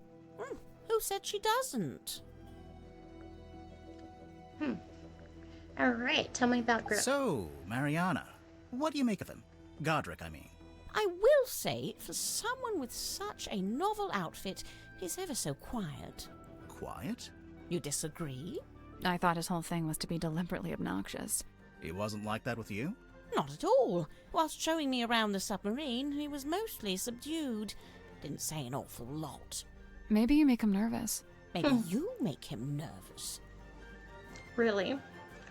Who said she doesn't? Alright, tell me about Grip. So, Mariana, what do you make of him? Godric, I mean. I will say, for someone with such a novel outfit, he's ever so quiet. Quiet? You disagree? I thought his whole thing was to be deliberately obnoxious. He wasn't like that with you? Not at all. Whilst showing me around the submarine, he was mostly subdued. Didn't say an awful lot. Maybe you make him nervous. Maybe you make him nervous. Really?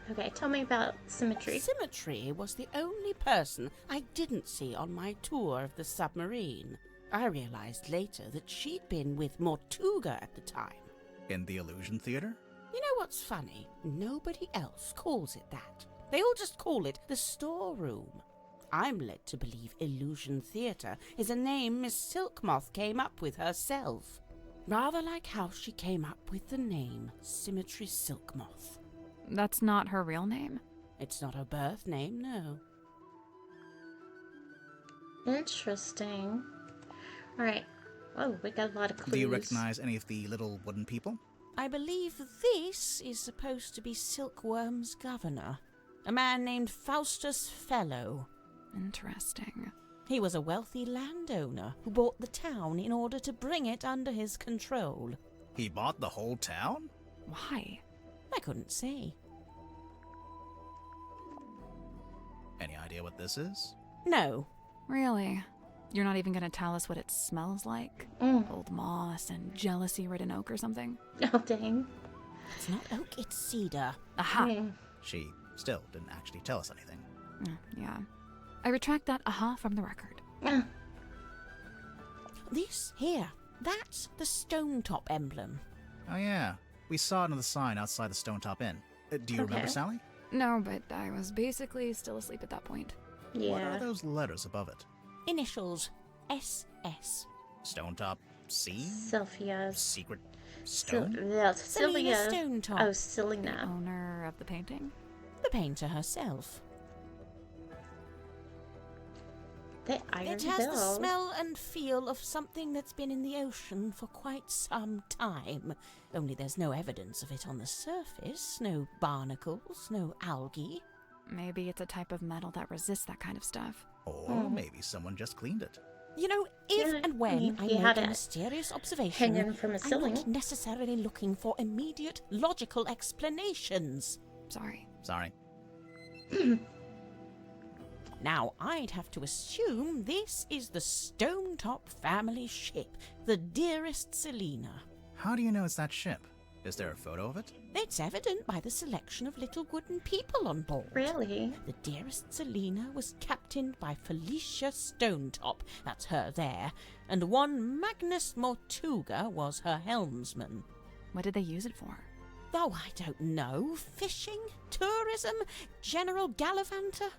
Okay, tell me about Symmetry. Symmetry was the only person I didn't see on my tour of the submarine. I realized later that she'd been with Mortuga at the time. In the Illusion Theater? You know what's funny? Nobody else calls it that. They all just call it the storeroom. I'm led to believe Illusion Theatre is a name Miss Silkmoth came up with herself. Rather like how she came up with the name Symmetry Silkmoth. That's not her real name? It's not her birth name, no. Interesting. Alright. Oh, we got a lot of clues. Do you recognize any of the little wooden people? I believe this is supposed to be Silkworm's governor, a man named Faustus Fellow. Interesting. He was a wealthy landowner who bought the town in order to bring it under his control. He bought the whole town? Why? I couldn't say. Any idea what this is? No. Really? You're not even gonna tell us what it smells like? Mm. Old moss and jealousy-ridden oak or something? Oh, dang. It's not oak, it's cedar. Aha! Mm. She still didn't actually tell us anything. Yeah. I retract that aha from the record. Ah, This here, that's the stone top emblem. Oh yeah, we saw it on the sign outside the Stone Top Inn. Do you remember, Okay. Sally? No, but I was basically still asleep at that point. What are yeah. those letters above it? Initials SS. Stone Top C? Sylvia's. Secret Sil- Stone? yeah, Selena Sylvia. Stonetop. Oh, Selena. Owner of the painting? The painter herself. The Iron It has Bill. the smell and feel of something that's been in the ocean for quite some time. Only there's no evidence of it on the surface. No barnacles, no algae. Maybe it's a type of metal that resists that kind of stuff. Or maybe someone just cleaned it. You know, if Yeah, and when I he make had a it mysterious observation, hanging from a I'm ceiling. not necessarily looking for immediate logical explanations. Sorry. Sorry. Now, I'd have to assume this is the Stonetop family ship, the dearest Selena. How do you know it's that ship? Is there a photo of it? It's evident by the selection of little wooden people on board. Really? The dearest Selena was captained by Felicia Stonetop, that's her there, and one Magnus Mortuga was her helmsman. What did they use it for? Oh, I don't know. Fishing? Tourism? General gallivanter?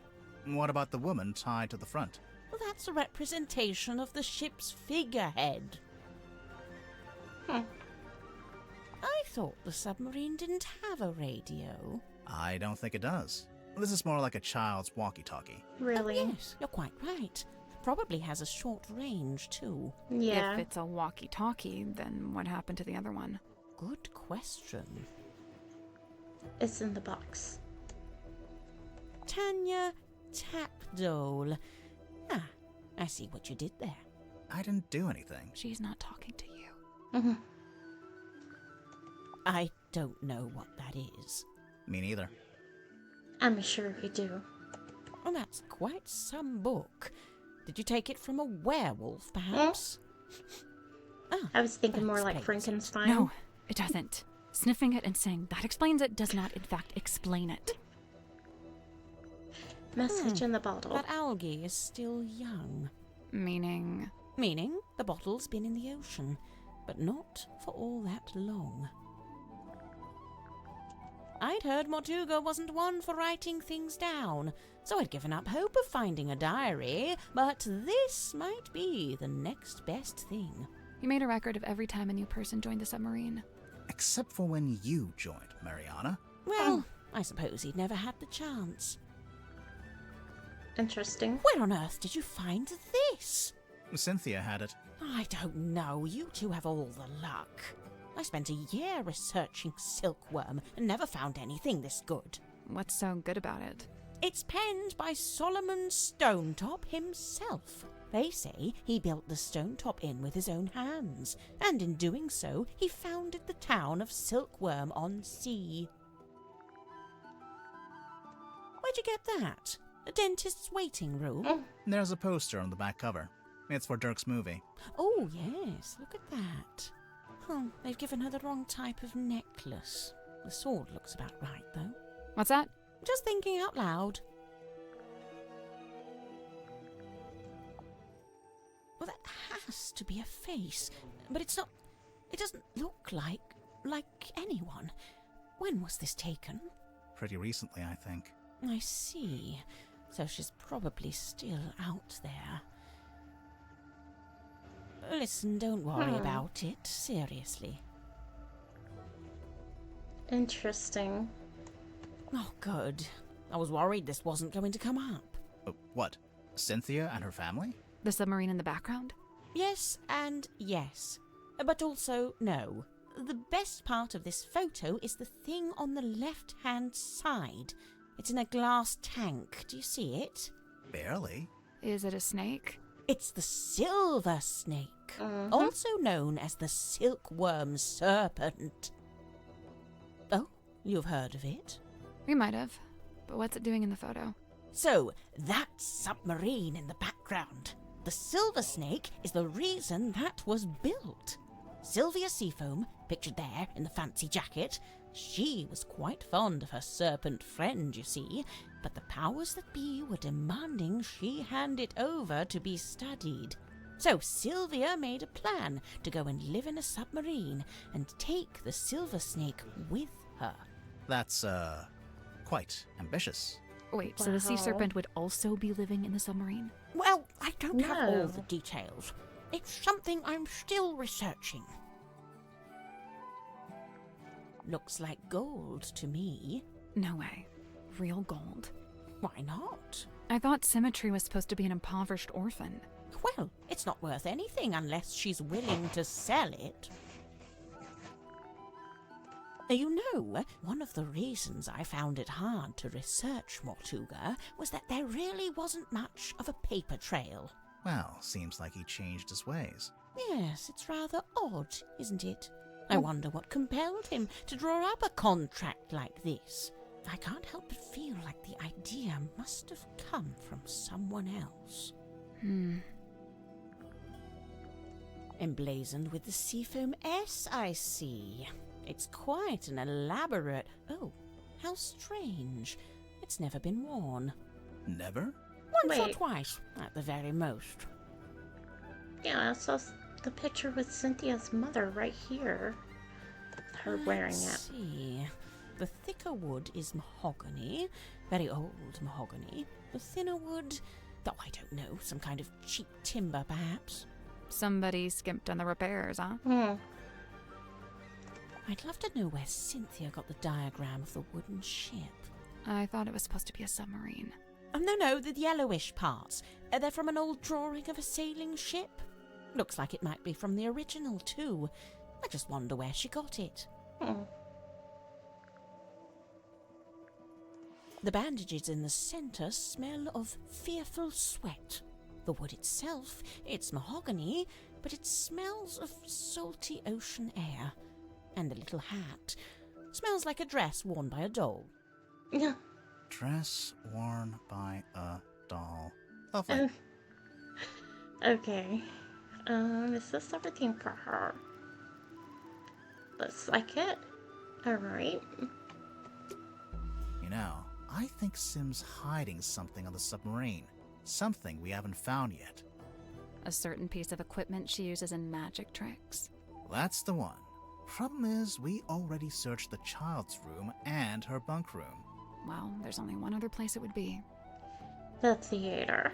What about the woman tied to the front? Well, that's a representation of the ship's figurehead. Hmm. I thought the submarine didn't have a radio. I don't think it does. This is more like a child's walkie-talkie. Really? Oh, yes, you're quite right. Probably has a short range, too. Yeah. If it's a walkie-talkie, then what happened to the other one? Good question. It's in the box. Tanya Tapdole. Ah, I see what you did there. I didn't do anything. She's not talking to you. Hmm. I don't know what that is. Me neither. I'm sure you do. Oh, that's quite some book. Did you take it from a werewolf, perhaps? Ah, I was thinking that more like explains it. Frankenstein. No, it doesn't. Sniffing it and saying that explains it does not, in fact, explain it. Message in the bottle. That algae is still young. Meaning... Meaning the bottle's been in the ocean, but not for all that long. I'd heard Mortuga wasn't one for writing things down, so I'd given up hope of finding a diary, but this might be the next best thing. You made a record of every time a new person joined the submarine. Except for when you joined, Mariana. Well, I suppose he'd never had the chance. Interesting. Where on earth did you find this? Cynthia had it. I don't know. You two have all the luck. I spent a year researching silkworm and never found anything this good. What's so good about it? It's penned by Solomon Stonetop himself. They say he built the Stonetop Inn with his own hands, and in doing so, he founded the town of Silkworm-on-Sea. Where'd you get that? A dentist's waiting room? There's a poster on the back cover. It's for Dirk's movie. Oh, yes, look at that. Oh, they've given her the wrong type of necklace. The sword looks about right, though. What's that? Just thinking out loud. Well, that has to be a face, but it's not. It doesn't look like anyone. When was this taken? Pretty recently, I think. I see. So she's probably still out there. Listen, don't worry about it, seriously. Interesting. Oh, good. I was worried this wasn't going to come up. What? Cynthia and her family? The submarine in the background? Yes and yes. But also no. The best part of this photo is the thing on the left-hand side. It's in a glass tank. Do you see it? Barely. Is it a snake? It's the silver snake, also known as the silkworm serpent. Oh, you've heard of it? We might have. But what's it doing in the photo? So, that submarine in the background. The silver snake is the reason that was built. Sylvia Seafoam, pictured there in the fancy jacket, she was quite fond of her serpent friend, you see, but the powers that be were demanding she hand it over to be studied. So Sylvia made a plan to go and live in a submarine and take the silver snake with her. That's, quite ambitious. Wait, so the sea Wow. serpent would also be living in the submarine? Well, I don't have all No. the details. It's something I'm still researching. Looks like gold to me. No way. Real gold. Why not? I thought Symmetry was supposed to be an impoverished orphan. Well, it's not worth anything unless she's willing to sell it. You know, one of the reasons I found it hard to research Mortuga was that there really wasn't much of a paper trail. Well, seems like he changed his ways. Yes, it's rather odd, isn't it? I wonder what compelled him to draw up a contract like this. I can't help but feel like the idea must have come from someone else. Emblazoned with the Seafoam S, I see. It's quite an elaborate... Oh, how strange. It's never been worn. Never? Once or Wait. twice, at the very most. Yeah, I saw the picture with Cynthia's mother right here. Her wearing Let's it. see. The thicker wood is mahogany, very old mahogany. The thinner wood, though I don't know, some kind of cheap timber perhaps. Somebody skimped on the repairs, huh? I'd love to know where Cynthia got the diagram of the wooden ship. I thought it was supposed to be a submarine. Oh, no, the yellowish parts. They're from an old drawing of a sailing ship. Looks like it might be from the original, too. I just wonder where she got it. The bandages in the centre smell of fearful sweat. The wood itself, it's mahogany, but it smells of salty ocean air. And the little hat smells like a dress worn by a doll. Yeah. Dress worn by a doll. Lovely. Okay. Is this everything for her? Looks like it. Alright. You know, I think Sim's hiding something on the submarine. Something we haven't found yet. A certain piece of equipment she uses in magic tricks. That's the one. Problem is, we already searched the child's room and her bunk room. Well, there's only one other place it would be. The theater.